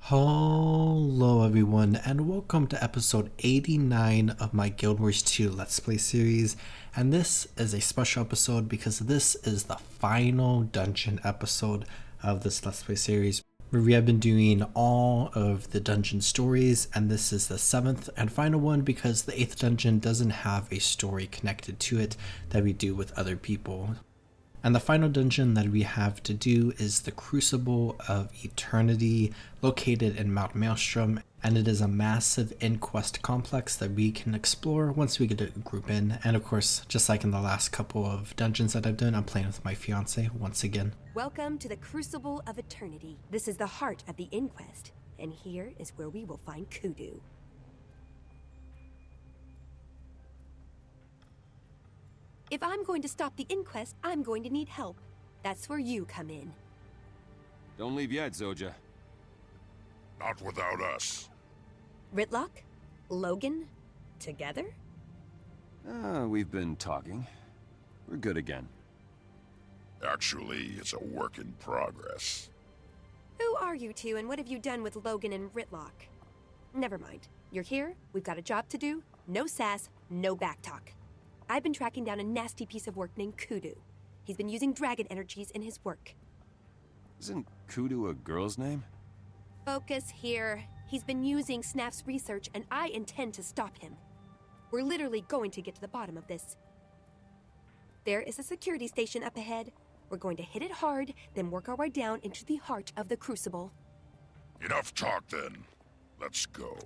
Hello everyone and welcome to episode 89 of my Guild Wars 2 Let's Play series, and this is a special episode because this is the final dungeon episode of this Let's Play series, where we have been doing all of the dungeon stories, and this is the 7th and final one because the 8th dungeon doesn't have a story connected to it that we do with other people. And the final dungeon that we have to do is the Crucible of Eternity, located in Mount Maelstrom, and it is a massive Inquest complex that we can explore once we get a group in. And of course, just like in the last couple of dungeons that I've done, I'm playing with my fiance once again. Welcome to the Crucible of Eternity. This is the heart of the Inquest, and here is where we will find Kudu. If I'm going to stop the Inquest, I'm going to need help. That's where you come in. Don't leave yet, Zoja. Not without us. Ritlock? Logan? Together? We've been talking. We're good again. Actually, it's a work in progress. Who are you two, and what have you done with Logan and Ritlock? Never mind. You're here, we've got a job to do, no sass, no backtalk. I've been tracking down a nasty piece of work named Kudu. He's been using dragon energies in his work. Isn't Kudu a girl's name? Focus here. He's been using Snaf's research, and I intend to stop him. We're literally going to get to the bottom of this. There is a security station up ahead. We're going to hit it hard, then work our way down into the heart of the Crucible. Enough talk then. Let's go.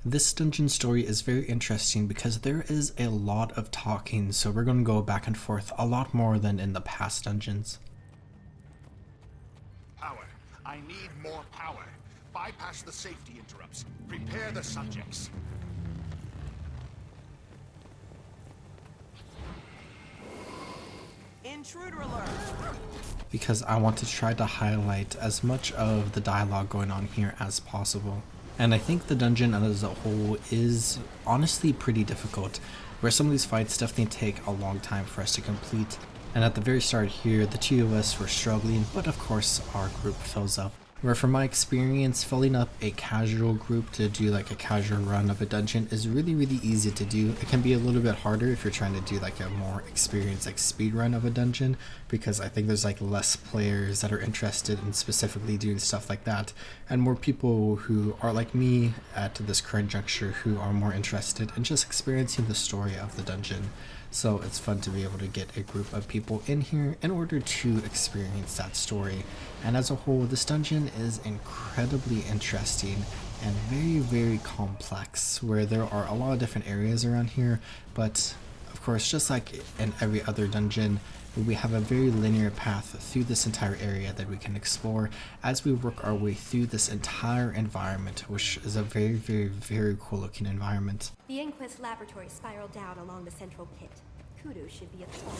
This dungeon story is very interesting because there is a lot of talking, so we're going to go back and forth a lot more than in the past dungeons. Power. I need more power. Bypass the safety interrupts. Prepare the subjects. Intruder alert! Because I want to try to highlight as much of the dialogue going on here as possible. And I think the dungeon as a whole is honestly pretty difficult, where some of these fights definitely take a long time for us to complete. And at the very start here, the two of us were struggling, but of course our group fills up. Where from my experience, filling up a casual group to do like a casual run of a dungeon is really easy to do. It can be a little bit harder if you're trying to do like a more experienced like speed run of a dungeon, because I think there's like less players that are interested in specifically doing stuff like that, and more people who are like me at this current juncture who are more interested in just experiencing the story of the dungeon. So it's fun to be able to get a group of people in here in order to experience that story. And as a whole, this dungeon is incredibly interesting and very complex, where there are a lot of different areas around here. But of course, just like in every other dungeon, we have a very linear path through this entire area that we can explore as we work our way through this entire environment, which is a very cool looking environment. The Inquest laboratory spiraled down along the central pit. Kudu should be at the top.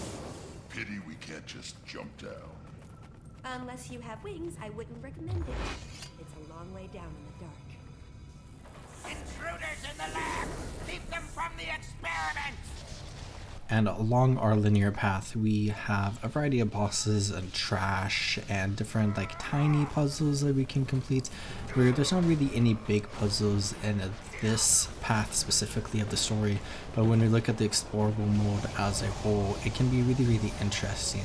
Pity we can't just jump down. Unless you have wings, I wouldn't recommend it. It's a long way down in the dark. Intruders in the lab! Keep them from the experiment! And along our linear path, we have a variety of bosses and trash and different like tiny puzzles that we can complete, where there's not really any big puzzles in this path specifically of the story, but when we look at the explorable mode as a whole, it can be really interesting,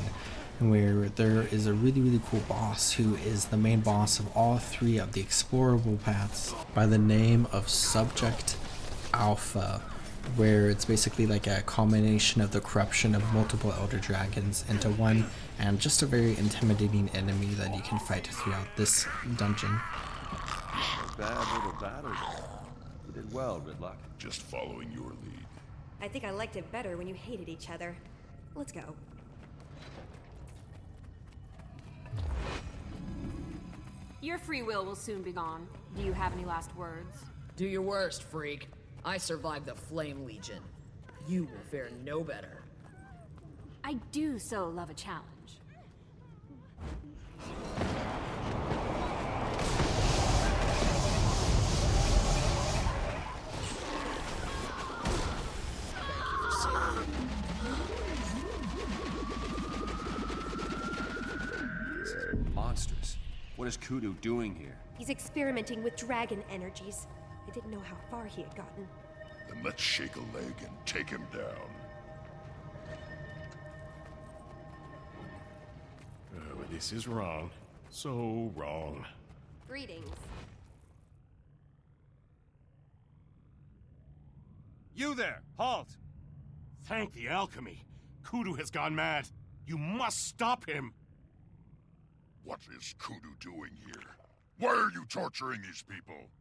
where there is a really cool boss who is the main boss of all three of the explorable paths by the name of Subject Alpha, where it's basically like a combination of the corruption of multiple elder dragons into one, and just a very intimidating enemy that you can fight throughout this dungeon. Bad little battle. You did well, Ritlock. Just following your lead. I think I liked it better when you hated each other. Let's go. Your free will soon be gone. Do you have any last words? Do your worst, freak. I survived the Flame Legion. You will fare no better. I do so love a challenge. Monsters. What is Kudu doing here? He's experimenting with dragon energies. I didn't know how far he had gotten. Then let's shake a leg and take him down. This is wrong. So wrong. Greetings. You there! Halt! Thank the alchemy. Kudu has gone mad. You must stop him. What is Kudu doing here? Why are you torturing these people?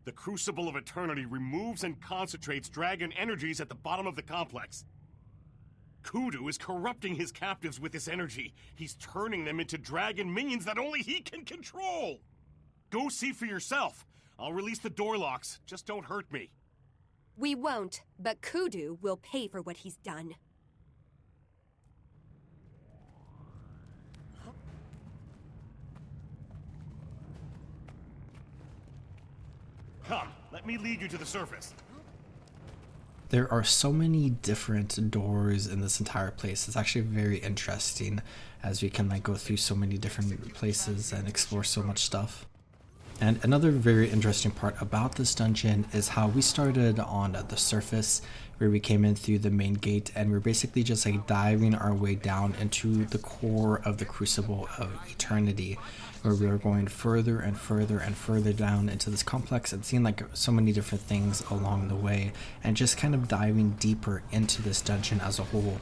The Crucible of Eternity removes and concentrates dragon energies at the bottom of the complex. Kudu is corrupting his captives with this energy. He's turning them into dragon minions that only he can control. Go see for yourself. I'll release the door locks. Just don't hurt me. We won't, but Kudu will pay for what he's done. Come, let me lead you to the surface. There are so many different doors in this entire place. It's actually very interesting as we can like go through so many different places and explore so much stuff. And another very interesting part about this dungeon is how we started on the surface, where we came in through the main gate, and we're basically just like diving our way down into the core of the Crucible of Eternity, where we are going further and further and further down into this complex and seeing like so many different things along the way, and just kind of diving deeper into this dungeon as a whole.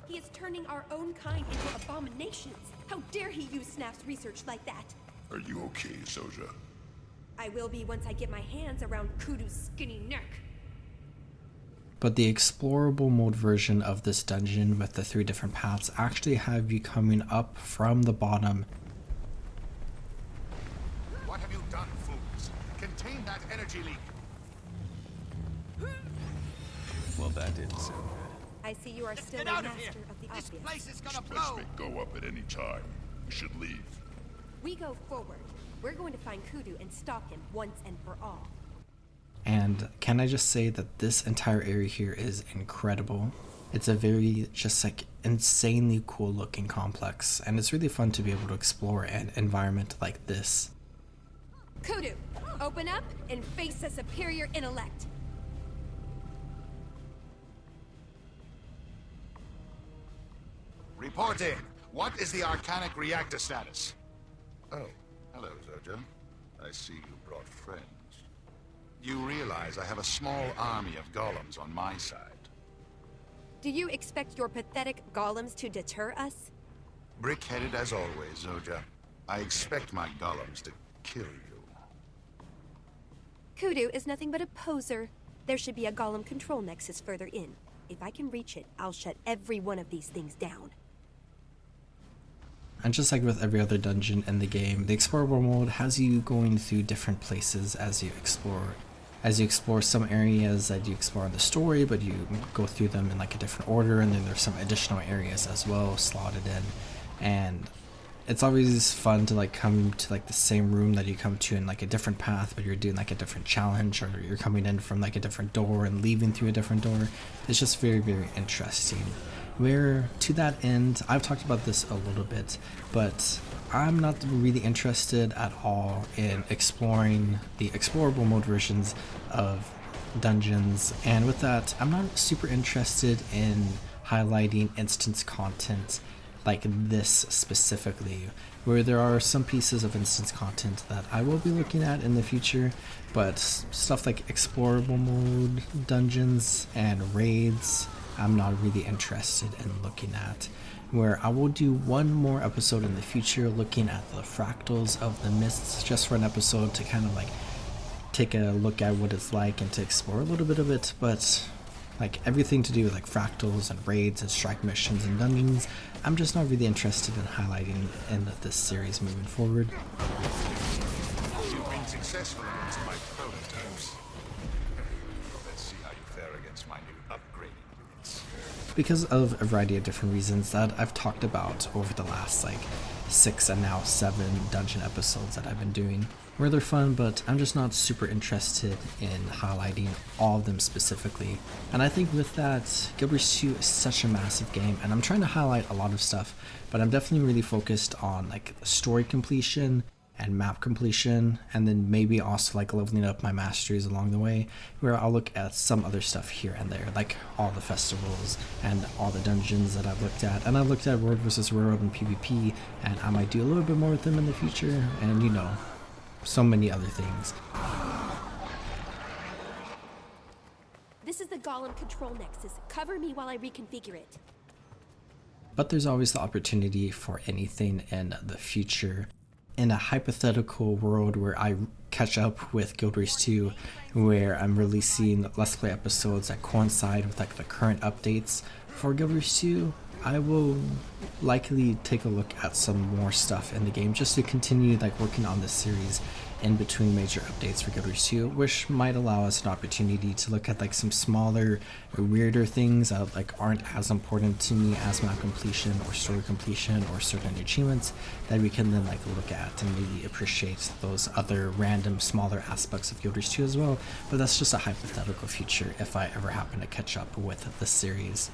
He is turning our own kind into abominations. How dare he use Snap's research like that? Are you okay, Soja? I will be once I get my hands around Kudu's skinny neck. But the explorable mode version of this dungeon with the 3 different paths actually have you coming up from the bottom. What have you done, fools? Contain that energy leak. Well, that didn't sound good. I see you are still a Get out of master here! of the This obvious. place is This gonna place blow! may go up at any time. We should leave. We go forward. We're going to find Kudu and stop him once and for all. And can I just say that this entire area here is incredible. It's a very just like insanely cool looking complex, and it's really fun to be able to explore an environment like this. Kudu, open up and face the superior intellect. Report in. What is the arcanic reactor status? Oh, hello, Zoja. I see you brought friends. You realize I have a small army of golems on my side. Do you expect your pathetic golems to deter us? Brick-headed as always, Zoja. I expect my golems to kill you. Kudu is nothing but a poser. There should be a golem control nexus further in. If I can reach it, I'll shut every one of these things down. And just like with every other dungeon in the game, the explorable mode has you going through different places as you explore. As you explore some areas that you explore in the story, but you go through them in like a different order, and then there's some additional areas as well slotted in. And it's always fun to like come to like the same room that you come to in like a different path, but you're doing like a different challenge, or you're coming in from like a different door and leaving through a different door. It's just very, very interesting. Where to that end, I've talked about this a little bit, but I'm not really interested at all in exploring the explorable mode versions of dungeons, and with that, I'm not super interested in highlighting instance content like this specifically, where there are some pieces of instance content that I will be looking at in the future, but stuff like explorable mode dungeons and raids, I'm not really interested in looking at. Where I will do one more episode in the future looking at the fractals of the mists, just for an episode to kind of like take a look at what it's like and to explore a little bit of it. But like everything to do with like fractals and raids and strike missions and dungeons, I'm just not really interested in highlighting in this series moving forward. You've been successful against my prototypes. Let's see how you fare against my new upgraded units. Because of a variety of different reasons that I've talked about over the last like 6 and now 7 dungeon episodes that I've been doing, where they're fun, but I'm just not super interested in highlighting all of them specifically. And I think with that, Guild Wars 2 is such a massive game, and I'm trying to highlight a lot of stuff, but I'm definitely really focused on like story completion and map completion, and then maybe also like leveling up my masteries along the way, where I'll look at some other stuff here and there, like all the festivals and all the dungeons that I've looked at. And I've looked at World vs. World and PvP, and I might do a little bit more with them in the future, and you know, so many other things. This is the Golem control nexus. Cover me while I reconfigure it. But there's always the opportunity for anything in the future. In a hypothetical world where I catch up with Guild Wars 2, where I'm releasing Let's Play episodes that coincide with like the current updates for Guild Wars 2, I will likely take a look at some more stuff in the game just to continue like working on this series in between major updates for Guild Wars 2, which might allow us an opportunity to look at like some smaller, weirder things that like aren't as important to me as map completion or story completion or certain achievements, that we can then like look at and maybe appreciate those other random smaller aspects of Guild Wars 2 as well. But that's just a hypothetical future if I ever happen to catch up with the series.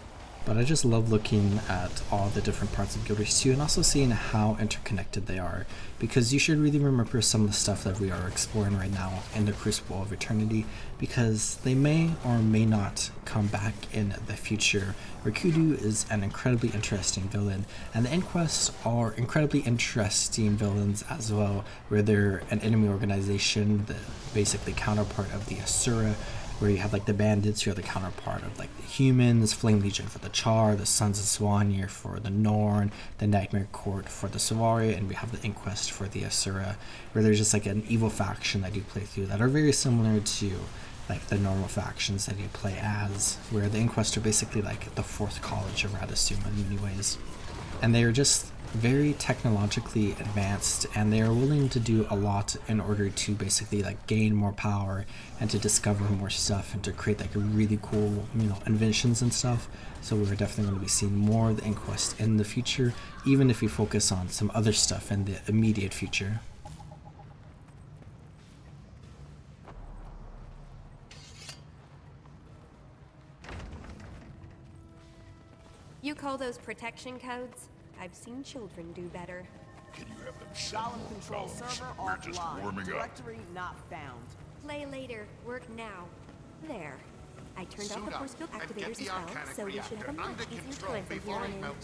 But I just love looking at all the different parts of Guild Wars 2 and also seeing how interconnected they are, because you should really remember some of the stuff that we are exploring right now in the Crucible of Eternity, because they may or may not come back in the future, where Kudu is an incredibly interesting villain, and the Inquest are incredibly interesting villains as well, where they're an enemy organization, the basically counterpart of the Asura, where you have like the bandits who are the counterpart of like the humans, Flame Legion for the Char, the Sons of Swanir for the Norn, the Nightmare Court for the Savari, and we have the Inquest for the Asura, where there's just like an evil faction that you play through that are very similar to like the normal factions that you play as, where the Inquest are basically like the fourth college of Radasuma in many ways. And they are just very technologically advanced, and they are willing to do a lot in order to basically like gain more power and to discover more stuff and to create like really cool, you know, inventions and stuff. So we're definitely going to be seeing more of the Inquest in the future, even if we focus on some other stuff in the immediate future. You call those protection codes? I've seen children do better. Can you have them send Golem more control golems? server We're just offline. warming up. Directory not found. Play later, work now. There. I turned off the force field activators as well, so we should have a much easier time from here on in.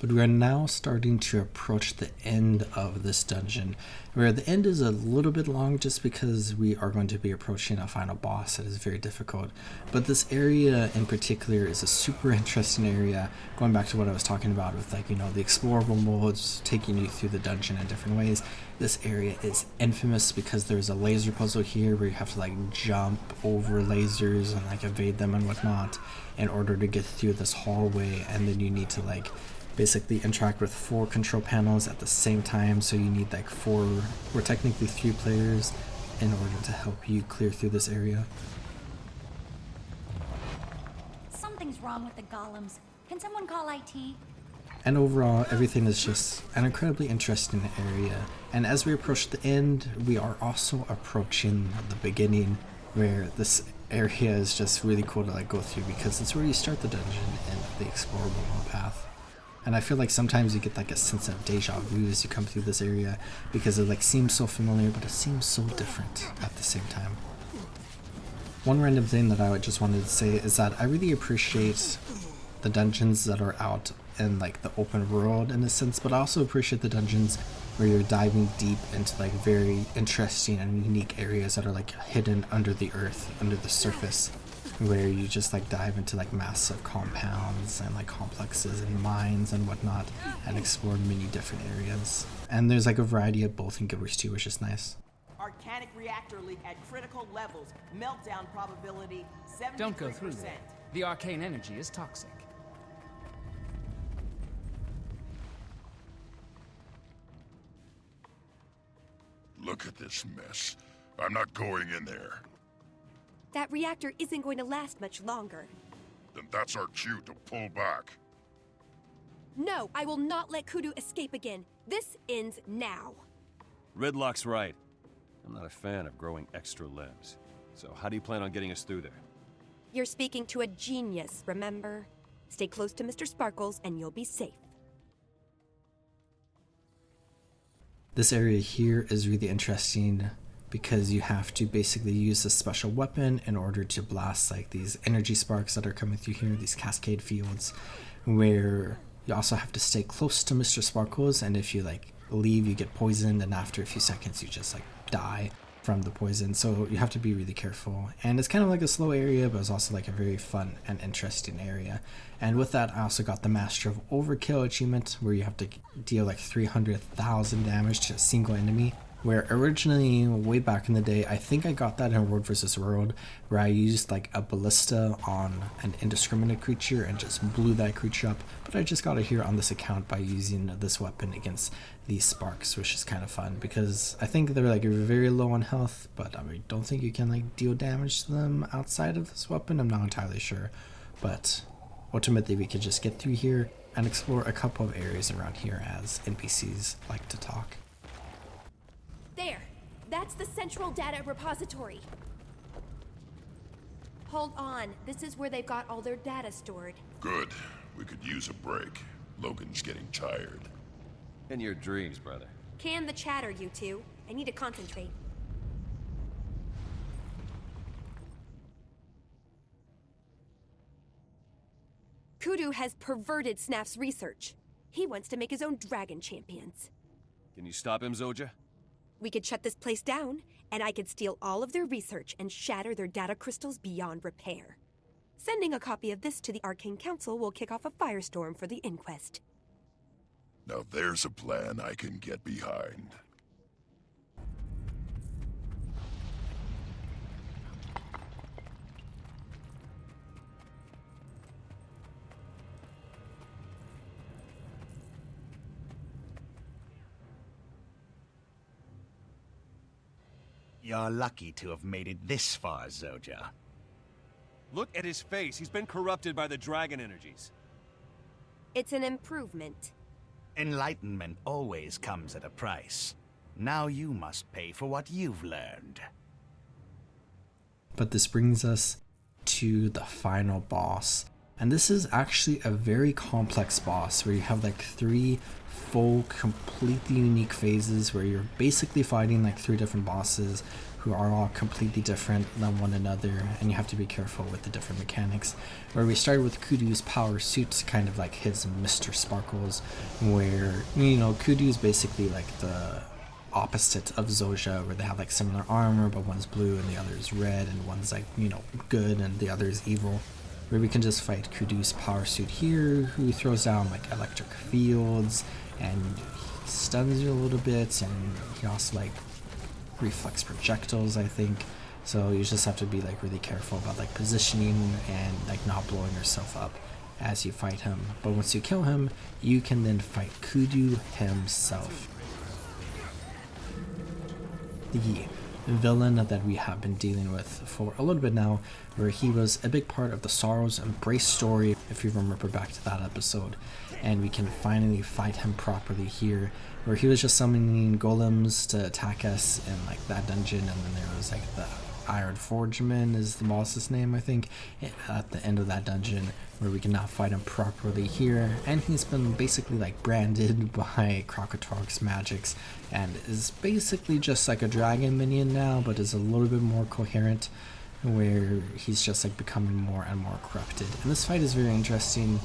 But we are now starting to approach the end of this dungeon, where the end is a little bit long just because we are going to be approaching a final boss that is very difficult. But this area in particular is a super interesting area, going back to what I was talking about with like, you know, the explorable modes taking you through the dungeon in different ways. This area is infamous because there's a laser puzzle here where you have to like jump over lasers and like evade them and whatnot in order to get through this hallway, and then you need to like basically interact with 4 control panels at the same time, so you need like 4 or technically 3 players in order to help you clear through this area. Something's wrong with the golems. Can someone call IT? And overall, everything is just an incredibly interesting area. And as we approach the end, we are also approaching the beginning, where this area is just really cool to like go through, because it's where you start the dungeon and the explorable path. And I feel like sometimes you get like a sense of deja vu as you come through this area, because it like seems so familiar, but it seems so different at the same time. One random thing that I just wanted to say is that I really appreciate the dungeons that are out in like the open world in a sense, but I also appreciate the dungeons where you're diving deep into like very interesting and unique areas that are like hidden under the earth, under the surface, where you just like dive into like massive compounds and like complexes and mines and whatnot and explore many different areas. And there's like a variety of both in Guild Wars 2, which is nice. Arcanic reactor leak at critical levels. Meltdown probability 73%. Don't go through there. The arcane energy is toxic. Look at this mess. I'm not going in there. That reactor isn't going to last much longer. Then that's our cue to pull back. No, I will not let Kudu escape again. This ends now. Ridlock's right. I'm not a fan of growing extra limbs. So how do you plan on getting us through there? You're speaking to a genius, remember? Stay close to Mr. Sparkles and you'll be safe. This area here is really interesting because you have to basically use a special weapon in order to blast like these energy sparks that are coming through here, these cascade fields, where you also have to stay close to Mr. Sparkles, and if you like leave, you get poisoned, and after a few seconds you just like die from the poison. So you have to be really careful, and it's kind of like a slow area, but it's also like a very fun and interesting area. And with that, I also got the Master of Overkill achievement, where you have to deal like 300,000 damage to a single enemy, where originally, way back in the day, I think I got that in World vs. World, where I used like a ballista on an indiscriminate creature and just blew that creature up. But I just got it here on this account by using this weapon against these sparks, which is kind of fun because I think they're like very low on health, but I don't think you can like deal damage to them outside of this weapon. I'm not entirely sure, but ultimately we could just get through here and explore a couple of areas around here as NPCs like to talk. There! That's the central data repository. Hold on. This is where they've got all their data stored. Good. We could use a break. Logan's getting tired. In your dreams, brother. Can the chatter, you two. I need to concentrate. Kudu has perverted Snaf's research. He wants to make his own dragon champions. Can you stop him, Zoja? We could shut this place down, and I could steal all of their research and shatter their data crystals beyond repair. Sending a copy of this to the Arcane Council will kick off a firestorm for the Inquest. Now there's a plan I can get behind. You're lucky to have made it this far, Zoja. Look at his face. He's been corrupted by the dragon energies. It's an improvement. Enlightenment always comes at a price. Now you must pay for what you've learned. But this brings us to the final boss. And this is actually a very complex boss where you have like 3 full, completely unique phases where you're basically fighting like 3 different bosses who are all completely different than one another, and you have to be careful with the different mechanics. Where we started with Kudu's power suit, kind of like his Mr. Sparkles, where, you know, Kudu is basically like the opposite of Zoja, where they have like similar armor, but one's blue and the other is red, and one's like, you know, good and the other is evil. Where we can just fight Kudu's power suit here, who throws down like electric fields and he stuns you a little bit, and he also like reflex projectiles, I think. So you just have to be like really careful about like positioning and like not blowing yourself up as you fight him. But once you kill him, you can then fight Kudu himself, the villain that we have been dealing with for a little bit now, where he was a big part of the Sorrow's Embrace story, if you remember back to that episode. And we can finally fight him properly here, where he was just summoning golems to attack us in like that dungeon, and then there was like the Iron Forgeman is the boss's name, I think, at the end of that dungeon, where we can now fight him properly here. And he's been basically like branded by Krokator's magics and is basically just like a dragon minion now, but is a little bit more coherent, where he's just like becoming more and more corrupted. And this fight is very interesting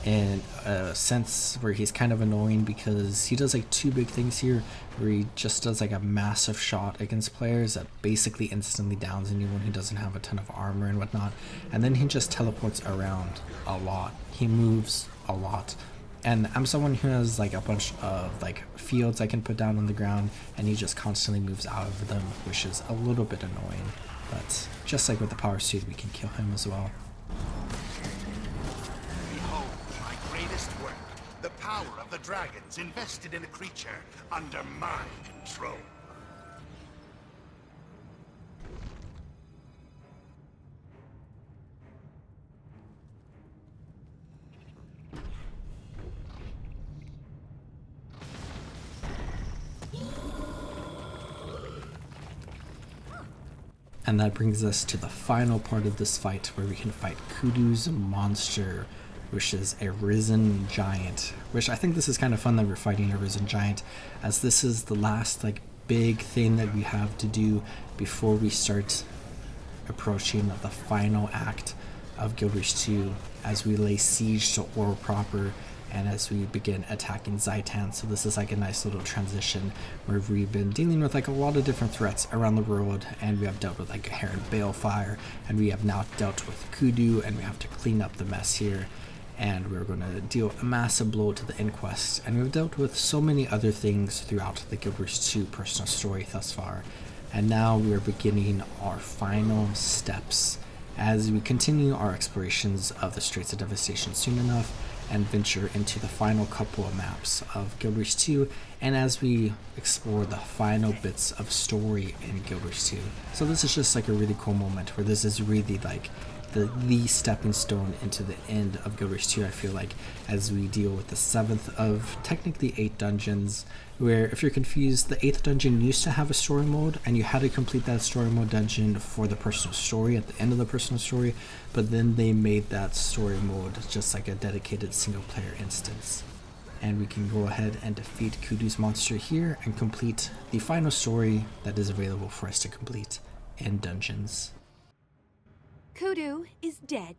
in a sense where he's kind of annoying because he does like 2 big things here, where he just does like a massive shot against players that basically instantly downs anyone who doesn't have a ton of armor and whatnot, and then he just teleports around a lot. He moves a lot, and I'm someone who has like a bunch of like fields I can put down on the ground, and he just constantly moves out of them, which is a little bit annoying. But just like with the power suit, we can kill him as well. The power of the dragons invested in a creature under my control. And that brings us to the final part of this fight, where we can fight Kudu's monster, which is a risen giant. Which I think this is kind of fun that we're fighting a risen giant, as this is the last like big thing that we have to do before we start approaching the final act of Guild Wars 2, as we lay siege to Ore proper and as we begin attacking Zaitan. So this is like a nice little transition where we've been dealing with like a lot of different threats around the world, and we have dealt with like a Heron Balefire, and we have now dealt with Kudu, and we have to clean up the mess here, and we're going to deal a massive blow to the Inquest, and we've dealt with so many other things throughout the Guild Wars 2 personal story thus far. And now we are beginning our final steps as we continue our explorations of the Straits of Devastation soon enough and venture into the final couple of maps of Guild Wars 2, and as we explore the final bits of story in Guild Wars 2. So this is just like a really cool moment where this is really like the stepping stone into the end of Guild Wars 2, I feel like, as we deal with the 7th of technically 8 dungeons, where if you're confused, the 8th dungeon used to have a story mode, and you had to complete that story mode dungeon for the personal story at the end of the personal story, but then they made that story mode just like a dedicated single player instance. And we can go ahead and defeat Kudu's monster here and complete the final story that is available for us to complete in dungeons. Kudu is dead.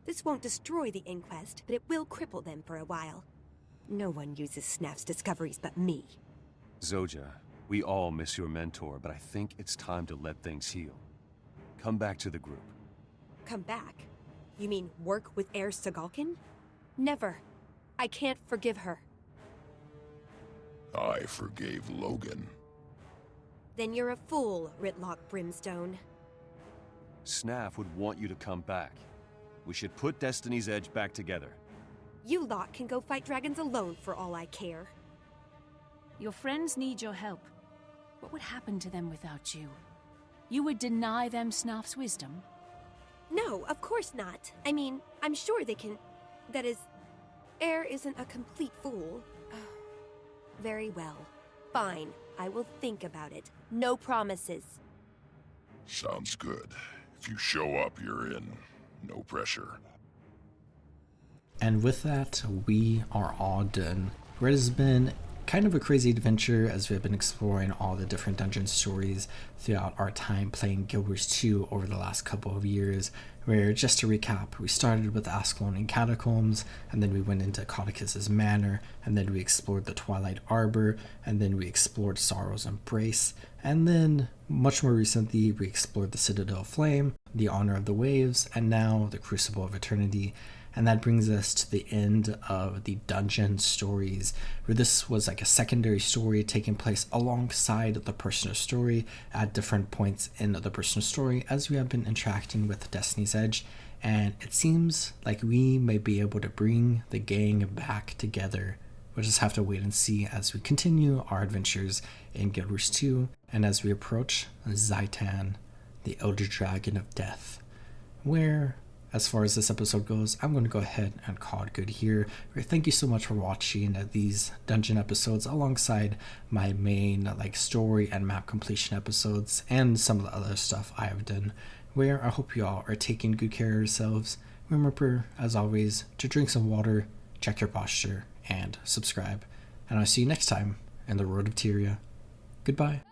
This won't destroy the Inquest, but it will cripple them for a while. No one uses Snap's discoveries but me. Zoja, we all miss your mentor, but I think it's time to let things heal. Come back to the group. Come back? You mean work with Heir Sagalkin? Never. I can't forgive her. I forgave Logan. Then you're a fool, Ritlock Brimstone. Snaf would want you to come back. We should put Destiny's Edge back together. You lot can go fight dragons alone for all I care. Your friends need your help. What would happen to them without you? You would deny them Snaf's wisdom? No, of course not. I mean, I'm sure they can... That is... Heir isn't a complete fool. Very well. Fine. I will think about it. No promises. Sounds good. If you show up, you're in. No pressure. And with that, we are all done. It has been kind of a crazy adventure as we've been exploring all the different dungeon stories throughout our time playing Guild Wars 2 over the last couple of years, where, just to recap, we started with Ascalon and Catacombs, and then we went into Caudicus's Manor, and then we explored the Twilight Arbor, and then we explored Sorrow's Embrace, and then, much more recently, we explored the Citadel of Flame, the Honor of the Waves, and now the Crucible of Eternity. And that brings us to the end of the dungeon stories, where this was like a secondary story taking place alongside the personal story at different points in the personal story as we have been interacting with Destiny's Edge. And it seems like we may be able to bring the gang back together. We'll just have to wait and see as we continue our adventures in Guild Wars 2 and as we approach Zaitan, the Elder Dragon of Death, where, as far as this episode goes, I'm going to go ahead and call it good here. Thank you so much for watching these dungeon episodes alongside my main story and map completion episodes and some of the other stuff I have done, where I hope you all are taking good care of yourselves. Remember, as always, to drink some water, check your posture, and subscribe. And I'll see you next time in the Road of Tyria. Goodbye.